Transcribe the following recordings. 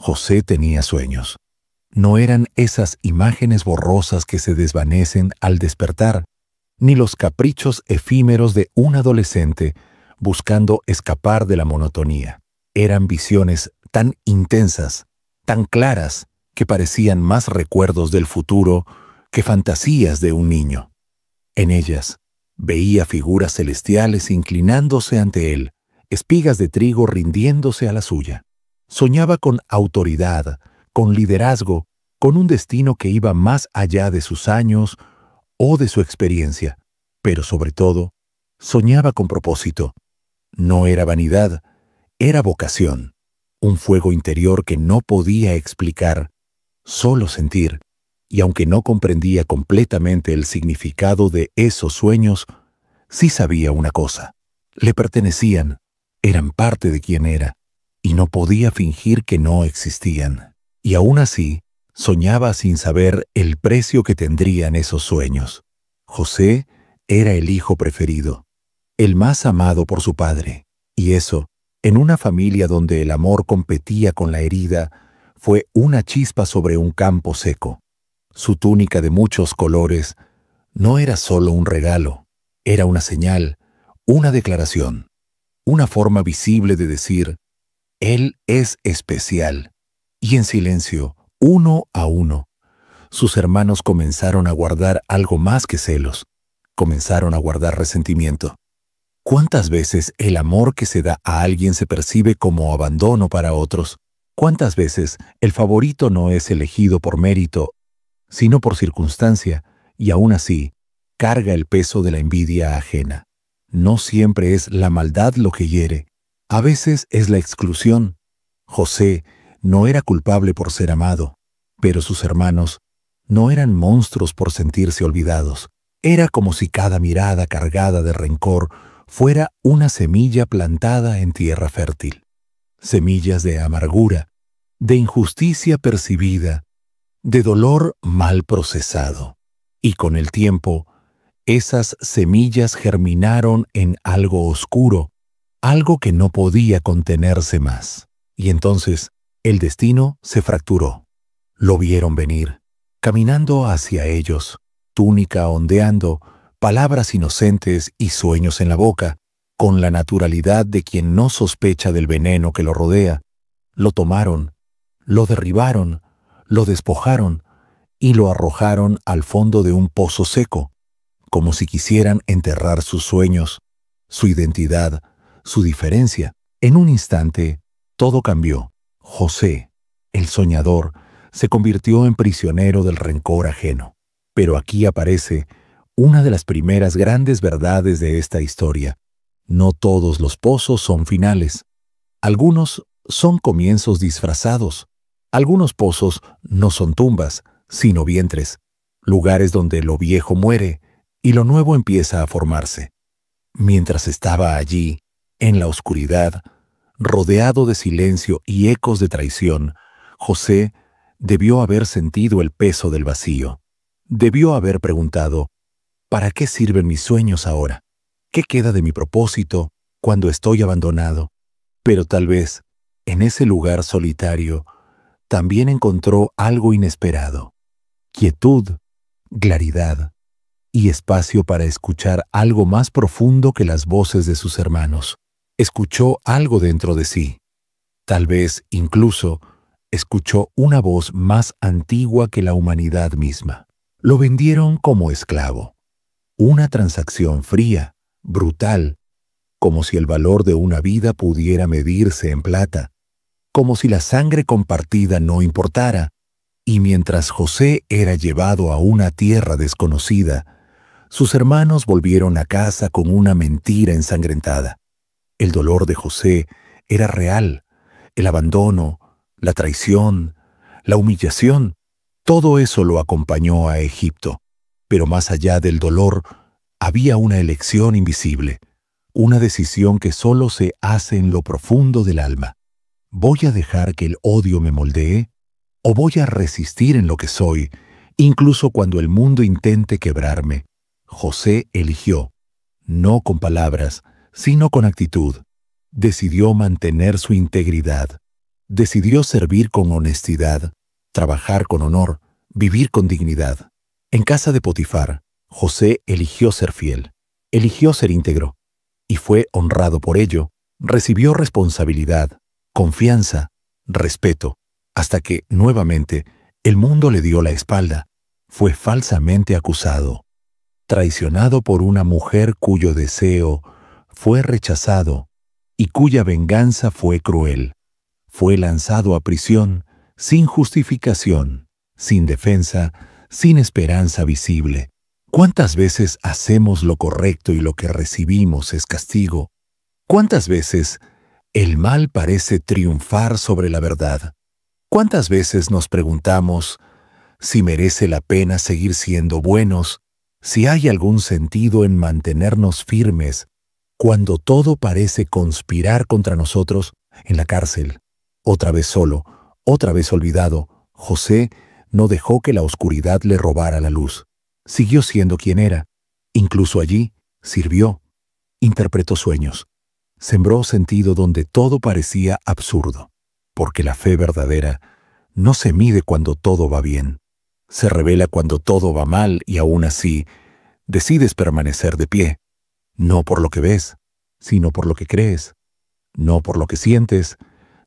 José tenía sueños. No eran esas imágenes borrosas que se desvanecen al despertar, ni los caprichos efímeros de un adolescente buscando escapar de la monotonía. Eran visiones tan intensas, tan claras, que parecían más recuerdos del futuro que fantasías de un niño. En ellas veía figuras celestiales inclinándose ante él, espigas de trigo rindiéndose a la suya. Soñaba con autoridad, con liderazgo, con un destino que iba más allá de sus años o de su experiencia, pero sobre todo, soñaba con propósito. No era vanidad, era vocación, un fuego interior que no podía explicar, solo sentir, y aunque no comprendía completamente el significado de esos sueños, sí sabía una cosa: le pertenecían, eran parte de quien era, y no podía fingir que no existían. Y aún así, soñaba sin saber el precio que tendrían esos sueños. José era el hijo preferido, el más amado por su padre, y eso, en una familia donde el amor competía con la herida, fue una chispa sobre un campo seco. Su túnica de muchos colores no era solo un regalo, era una señal, una declaración, una forma visible de decir: Él es especial. Y en silencio, uno a uno, sus hermanos comenzaron a guardar algo más que celos, comenzaron a guardar resentimiento. ¿Cuántas veces el amor que se da a alguien se percibe como abandono para otros? ¿Cuántas veces el favorito no es elegido por mérito, sino por circunstancia, y aún así carga el peso de la envidia ajena? No siempre es la maldad lo que hiere, a veces es la exclusión. José no era culpable por ser amado, pero sus hermanos no eran monstruos por sentirse olvidados. Era como si cada mirada cargada de rencor fuera una semilla plantada en tierra fértil. Semillas de amargura, de injusticia percibida, de dolor mal procesado. Y con el tiempo, esas semillas germinaron en algo oscuro, algo que no podía contenerse más. Y entonces, el destino se fracturó. Lo vieron venir, caminando hacia ellos, túnica ondeando, palabras inocentes y sueños en la boca, con la naturalidad de quien no sospecha del veneno que lo rodea. Lo tomaron, lo derribaron, lo despojaron y lo arrojaron al fondo de un pozo seco, como si quisieran enterrar sus sueños, su identidad, su diferencia. En un instante, todo cambió. José, el soñador, se convirtió en prisionero del rencor ajeno. Pero aquí aparece una de las primeras grandes verdades de esta historia. No todos los pozos son finales. Algunos son comienzos disfrazados. Algunos pozos no son tumbas, sino vientres, lugares donde lo viejo muere y lo nuevo empieza a formarse. Mientras estaba allí, en la oscuridad, rodeado de silencio y ecos de traición, José debió haber sentido el peso del vacío. Debió haber preguntado: ¿para qué sirven mis sueños ahora? ¿Qué queda de mi propósito cuando estoy abandonado? Pero tal vez, en ese lugar solitario, también encontró algo inesperado: quietud, claridad y espacio para escuchar algo más profundo que las voces de sus hermanos. Escuchó algo dentro de sí. Tal vez, incluso, escuchó una voz más antigua que la humanidad misma. Lo vendieron como esclavo. Una transacción fría, brutal, como si el valor de una vida pudiera medirse en plata, como si la sangre compartida no importara. Y mientras José era llevado a una tierra desconocida, sus hermanos volvieron a casa con una mentira ensangrentada. El dolor de José era real, el abandono, la traición, la humillación, todo eso lo acompañó a Egipto. Pero más allá del dolor, había una elección invisible, una decisión que solo se hace en lo profundo del alma. ¿Voy a dejar que el odio me moldee? ¿O voy a resistir en lo que soy, incluso cuando el mundo intente quebrarme? José eligió, no con palabras, sino con actitud. Decidió mantener su integridad. Decidió servir con honestidad, trabajar con honor, vivir con dignidad. En casa de Potifar, José eligió ser fiel, eligió ser íntegro, y fue honrado por ello. Recibió responsabilidad, confianza, respeto, hasta que, nuevamente, el mundo le dio la espalda. Fue falsamente acusado, traicionado por una mujer cuyo deseo fue rechazado y cuya venganza fue cruel. Fue lanzado a prisión sin justificación, sin defensa, sin esperanza visible. ¿Cuántas veces hacemos lo correcto y lo que recibimos es castigo? ¿Cuántas veces el mal parece triunfar sobre la verdad? ¿Cuántas veces nos preguntamos si merece la pena seguir siendo buenos, si hay algún sentido en mantenernos firmes, cuando todo parece conspirar contra nosotros? En la cárcel, otra vez solo, otra vez olvidado, José no dejó que la oscuridad le robara la luz. Siguió siendo quien era. Incluso allí, sirvió, interpretó sueños, sembró sentido donde todo parecía absurdo, porque la fe verdadera no se mide cuando todo va bien. Se revela cuando todo va mal y aún así decides permanecer de pie, no por lo que ves, sino por lo que crees, no por lo que sientes,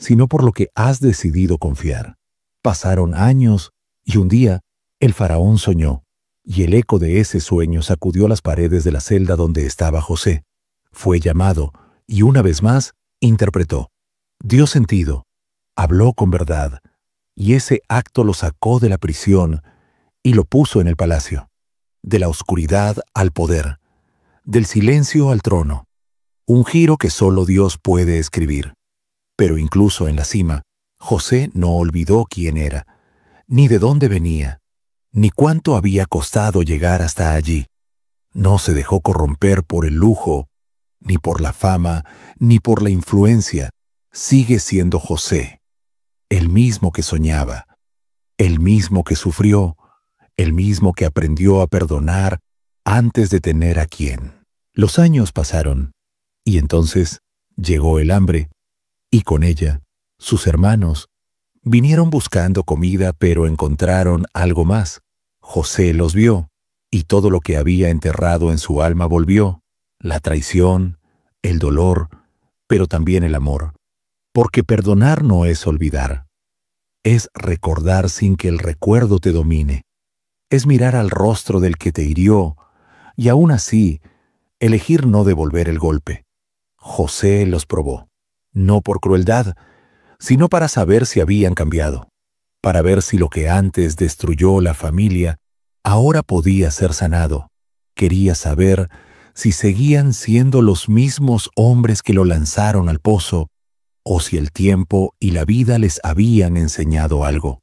sino por lo que has decidido confiar. Pasaron años y un día el faraón soñó, y el eco de ese sueño sacudió las paredes de la celda donde estaba José. Fue llamado y una vez más interpretó, dio sentido, habló con verdad, y ese acto lo sacó de la prisión y lo puso en el palacio, de la oscuridad al poder, del silencio al trono, un giro que solo Dios puede escribir. Pero incluso en la cima, José no olvidó quién era, ni de dónde venía, ni cuánto había costado llegar hasta allí. No se dejó corromper por el lujo, ni por la fama, ni por la influencia. Sigue siendo José, el mismo que soñaba, el mismo que sufrió, el mismo que aprendió a perdonar antes de tener a quien. Los años pasaron, y entonces llegó el hambre, y con ella, sus hermanos, vinieron buscando comida, pero encontraron algo más. José los vio, y todo lo que había enterrado en su alma volvió, la traición, el dolor, pero también el amor. Porque perdonar no es olvidar, es recordar sin que el recuerdo te domine, es mirar al rostro del que te hirió, y aún así, elegir no devolver el golpe. José los probó, no por crueldad, sino para saber si habían cambiado, para ver si lo que antes destruyó la familia ahora podía ser sanado. Quería saber si seguían siendo los mismos hombres que lo lanzaron al pozo, o si el tiempo y la vida les habían enseñado algo,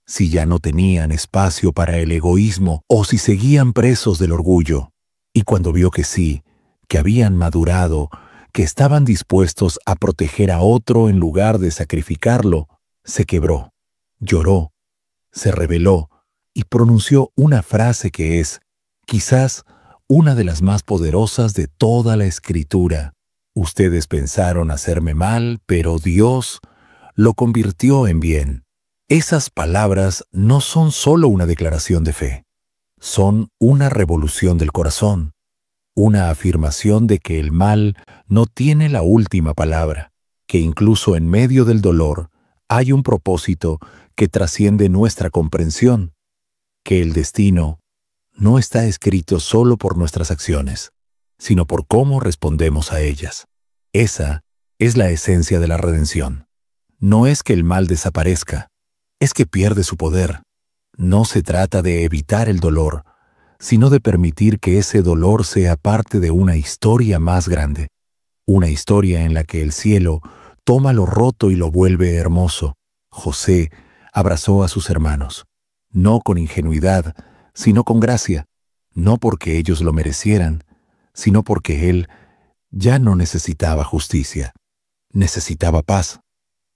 si ya no tenían espacio para el egoísmo, o si seguían presos del orgullo. Y cuando vio que sí, que habían madurado, que estaban dispuestos a proteger a otro en lugar de sacrificarlo, se quebró, lloró, se rebeló y pronunció una frase que es, quizás, una de las más poderosas de toda la Escritura. Ustedes pensaron hacerme mal, pero Dios lo convirtió en bien. Esas palabras no son solo una declaración de fe, son una revolución del corazón, una afirmación de que el mal no tiene la última palabra, que incluso en medio del dolor hay un propósito que trasciende nuestra comprensión, que el destino no está escrito solo por nuestras acciones, sino por cómo respondemos a ellas. Esa es la esencia de la redención. No es que el mal desaparezca, es que pierde su poder. No se trata de evitar el dolor, sino de permitir que ese dolor sea parte de una historia más grande, una historia en la que el cielo toma lo roto y lo vuelve hermoso. José abrazó a sus hermanos, no con ingenuidad, sino con gracia, no porque ellos lo merecieran, sino porque él ya no necesitaba justicia, necesitaba paz.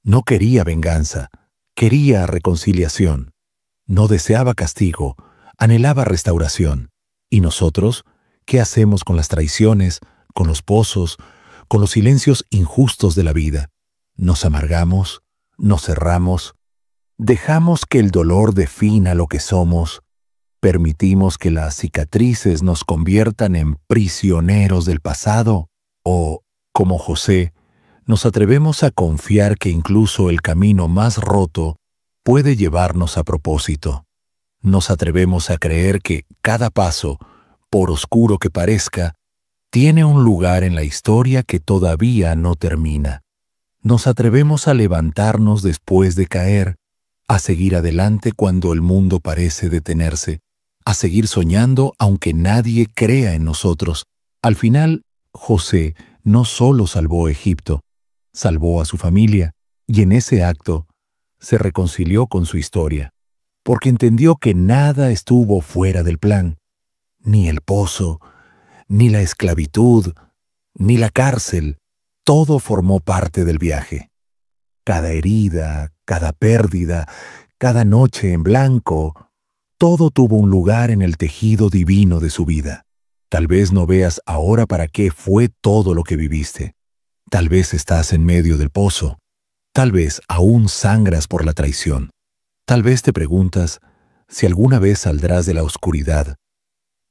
No quería venganza, quería reconciliación. No deseaba castigo, anhelaba restauración. ¿Y nosotros qué hacemos con las traiciones, con los pozos, con los silencios injustos de la vida? Nos amargamos, nos cerramos, dejamos que el dolor defina lo que somos, permitimos que las cicatrices nos conviertan en prisioneros del pasado, o, como José, nos atrevemos a confiar que incluso el camino más roto puede llevarnos a propósito. Nos atrevemos a creer que cada paso, por oscuro que parezca, tiene un lugar en la historia que todavía no termina. Nos atrevemos a levantarnos después de caer, a seguir adelante cuando el mundo parece detenerse, a seguir soñando aunque nadie crea en nosotros. Al final, José no solo salvó a Egipto, salvó a su familia, y en ese acto se reconcilió con su historia, porque entendió que nada estuvo fuera del plan, ni el pozo, ni la esclavitud, ni la cárcel. Todo formó parte del viaje. Cada herida, cada pérdida, cada noche en blanco, todo tuvo un lugar en el tejido divino de su vida. Tal vez no veas ahora para qué fue todo lo que viviste. Tal vez estás en medio del pozo. Tal vez aún sangras por la traición. Tal vez te preguntas si alguna vez saldrás de la oscuridad.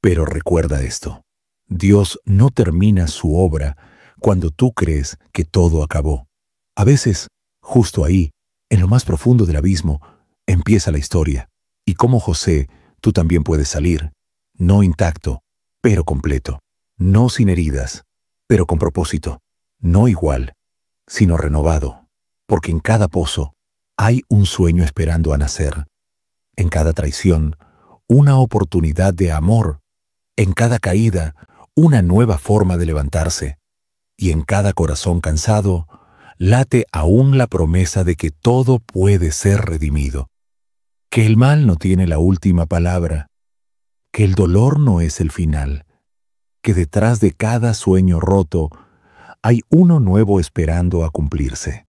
Pero recuerda esto: Dios no termina su obra cuando tú crees que todo acabó. A veces, justo ahí, en lo más profundo del abismo, empieza la historia. Y como José, tú también puedes salir, no intacto, pero completo. No sin heridas, pero con propósito. No igual, sino renovado. Porque en cada pozo hay un sueño esperando a nacer. En cada traición, una oportunidad de amor. En cada caída, una nueva forma de levantarse. Y en cada corazón cansado, late aún la promesa de que todo puede ser redimido. Que el mal no tiene la última palabra. Que el dolor no es el final. Que detrás de cada sueño roto hay uno nuevo esperando a cumplirse.